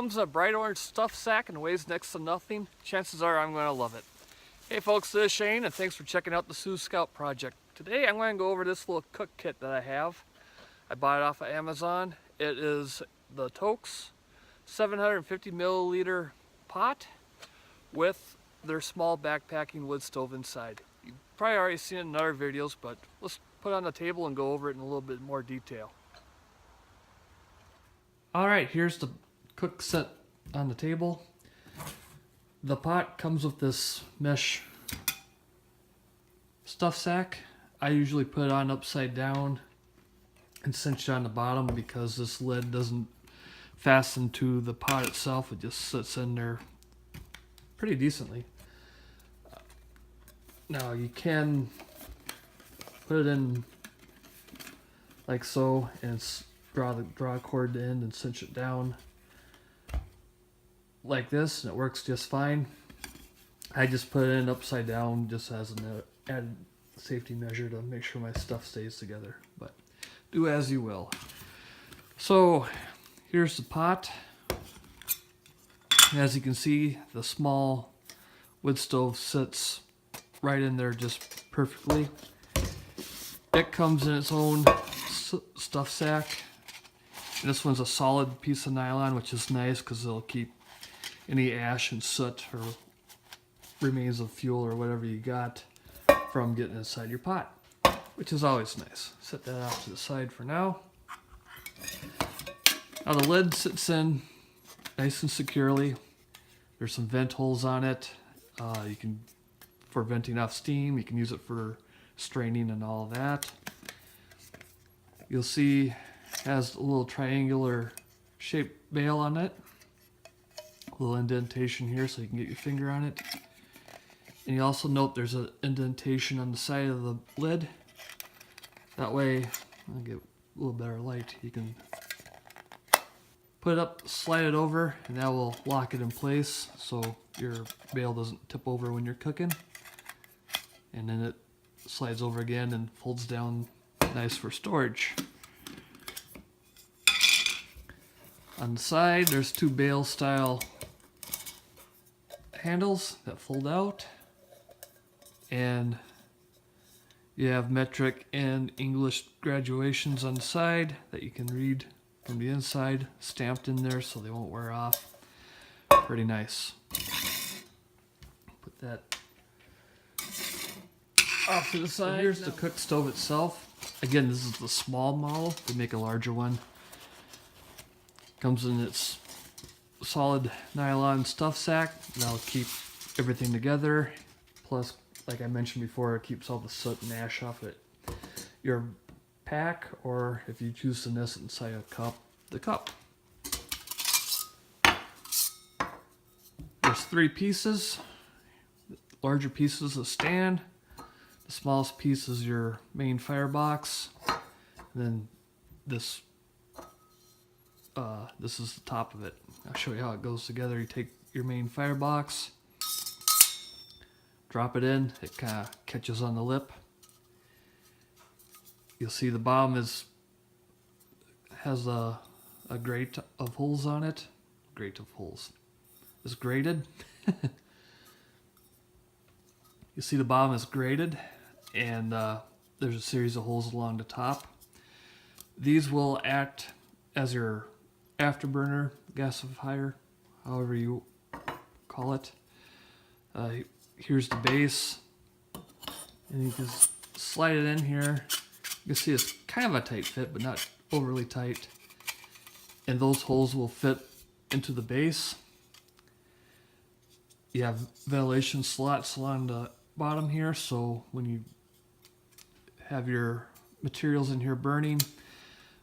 comes in a bright orange stuff sack and weighs next to nothing. Chances are I'm going to love it. Hey folks, this is Shane and thanks for checking out the Sioux Scout project. Today I'm going to go over this little cook kit that I have. I bought it off of Amazon. It is the TOAKS 750 milliliter pot with their small backpacking wood stove inside. You've probably already seen it in other videos, but let's put it on the table and go over it in a little bit more detail. Alright, here's the cook set on the table. The pot comes with this mesh stuff sack. I usually put it on upside down and cinch it on the bottom because this lid doesn't fasten to the pot itself. It just sits in there pretty decently. Now you can put it in like so and draw a cord in and cinch it down like this, and it works just fine. I just put it in upside down just as an added safety measure to make sure my stuff stays together, but do as you will. So here's the pot. As you can see, the small wood stove sits right in there just perfectly. It comes in its own stuff sack. And this one's a solid piece of nylon, which is nice because it'll keep any ash and soot or remains of fuel or whatever you got from getting inside your pot, which is always nice. Set that off to the side for now. Now the lid sits in nice and securely. There's some vent holes on it. You can, for venting off steam, you can use it for straining and all of that. You'll see it has a little triangular shaped bail on it. A little indentation here so you can get your finger on it. And you also note there's an indentation on the side of the lid. That way, I'll get a little better light. You can put it up, slide it over, and that will lock it in place so your bail doesn't tip over when you're cooking. And then it slides over again and folds down nice for storage. On the side, there's two bail style handles that fold out, and you have metric and English graduations on the side that you can read from the inside, stamped in there so they won't wear off. Pretty nice. Put that off to the side. Here's the cook stove itself. Again, this is the small model. They make a larger one. Comes in its solid nylon stuff sack. That'll keep everything together. Plus, like I mentioned before, it keeps all the soot and ash off it. Your pack, or if you choose to nest it inside a cup, the cup. There's three pieces. The larger piece is a stand. The smallest piece is your main firebox. And then this is the top of it. I'll show you how it goes together. You take your main firebox, drop it in, it kind of catches on the lip. You'll see the bottom has a grate of holes on it. Grate of holes. It's grated. You see the bottom is grated, and there's a series of holes along the top. These will act as your afterburner gasifier, however you call it. Here's the base, and you can slide it in here. You can see it's kind of a tight fit, but not overly tight. And those holes will fit into the base. You have ventilation slots along the bottom here, so when you have your materials in here burning,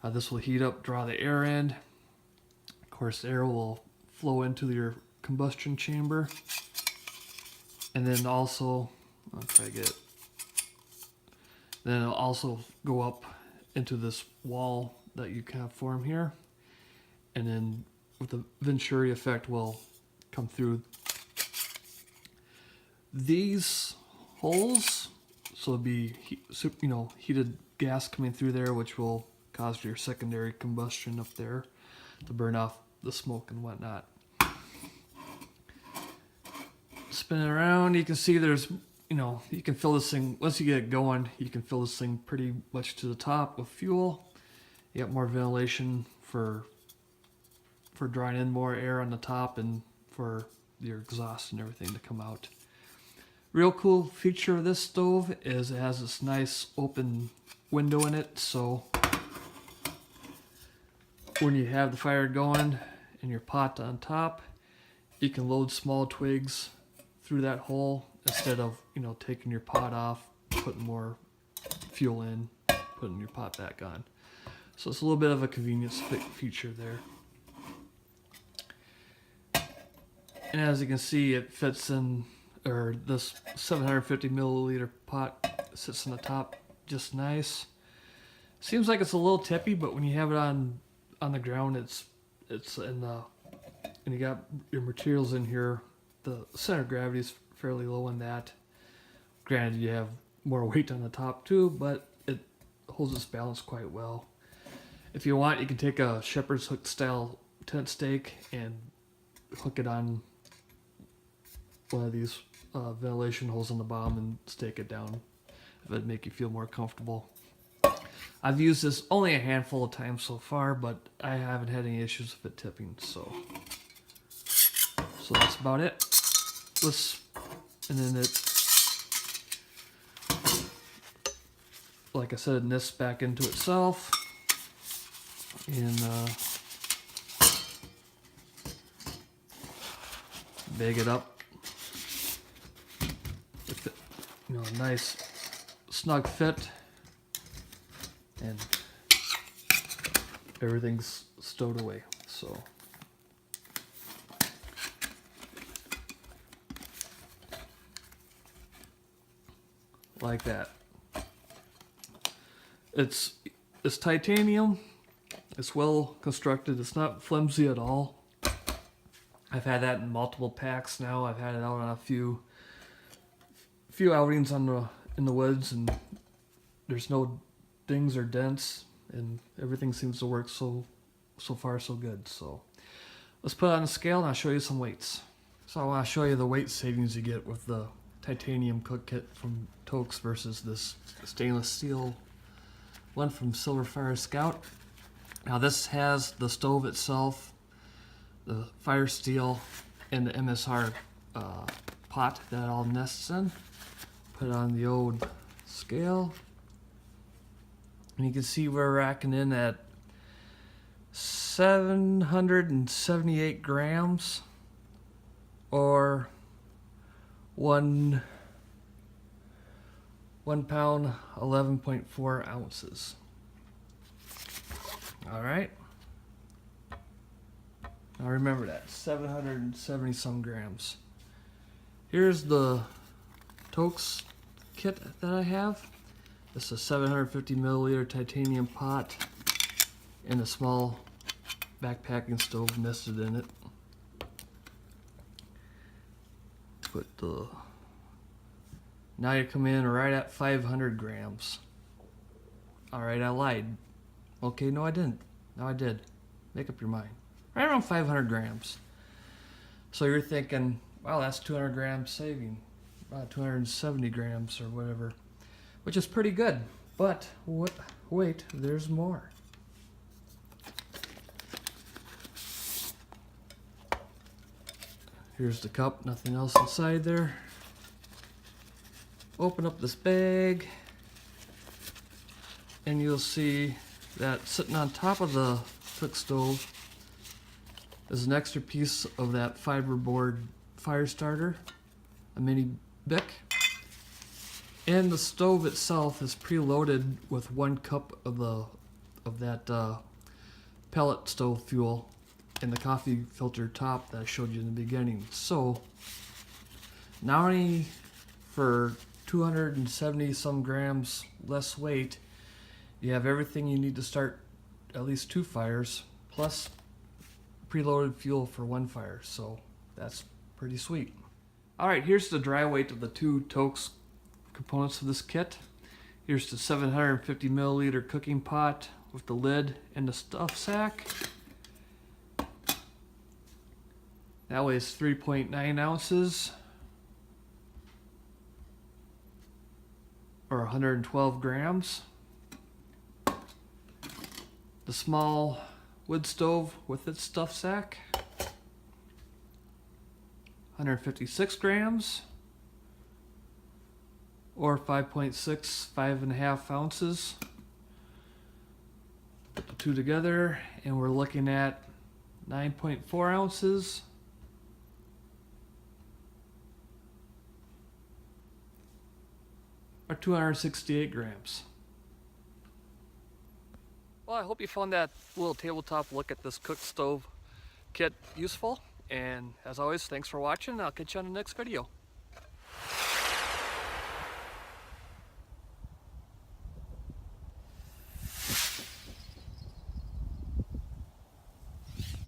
this will heat up, draw the air in. Of course, the air will flow into your combustion chamber. And then also, I'll try to get it. Then it'll also go up into this wall that you kind of form here. And then with the Venturi effect will come through these holes. So it'll be, heated gas coming through there, which will cause your secondary combustion up there to burn off the smoke and whatnot. Spin it around, you can see there's, you can fill this thing, once you get it going, you can fill this thing pretty much to the top with fuel. You got more ventilation for drawing in more air on the top and for your exhaust and everything to come out. Real cool feature of this stove is it has this nice open window in it, so when you have the fire going and your pot on top, you can load small twigs through that hole instead of, taking your pot off, putting more fuel in, putting your pot back on. So it's a little bit of a convenience feature there. And as you can see, it fits in, or this 750 milliliter pot sits on the top just nice. Seems like it's a little tippy, but when you have it on the ground, it's in the, and you got your materials in here, the center of gravity is fairly low in that. Granted, you have more weight on the top too, but it holds its balance quite well. If you want, you can take a shepherd's hook style tent stake and hook it on one of these ventilation holes on the bottom and stake it down if it'd make you feel more comfortable. I've used this only a handful of times so far, but I haven't had any issues with it tipping, so that's about it. And then it, like I said, it nests back into itself, and bag it up with a nice snug fit, and everything's stowed away. So like that. It's titanium. It's well constructed. It's not flimsy at all. I've had that in multiple packs now. I've had it out on a few outings in the woods, and there's no dings or dents, and everything seems to work so far so good. So let's put it on a scale and I'll show you some weights. So I want to show you the weight savings you get with the titanium cook kit from TOAKS versus this stainless steel one from Silver Fire Scout. Now this has the stove itself, the fire steel, and the MSR pot that it all nests in. Put it on the old scale, and you can see we're racking in at 778 grams, or 1 pound, 11.4 ounces. All right. Now remember that, 770 some grams. Here's the TOAKS kit that I have. It's a 750 milliliter titanium pot and a small backpacking stove nested in it. Now you come in right at 500 grams. All right, I lied. Okay, no I didn't. No I did. Make up your mind. Right around 500 grams. So you're thinking, wow, that's 200 grams saving. 270 grams or whatever, which is pretty good. But wait, there's more. Here's the cup, nothing else inside there. Open up this bag, and you'll see that sitting on top of the cook stove is an extra piece of that fiberboard fire starter, a mini Bic. And the stove itself is preloaded with 1 cup of that pellet stove fuel and the coffee filter top that I showed you in the beginning. So not only for 270 some grams less weight, you have everything you need to start at least 2 fires, plus preloaded fuel for 1 fire. So that's pretty sweet. All right, here's the dry weight of the 2 TOAKS components of this kit. Here's the 750 milliliter cooking pot with the lid and the stuff sack. That weighs 3.9 ounces or 112 grams. The small wood stove with its stuff sack, 156 grams or 5.5 ounces. Put the two together and we're looking at 9.4 ounces or 268 grams. Well, I hope you found that little tabletop look at this cook stove kit useful. And as always, thanks for watching. I'll catch you on the next video.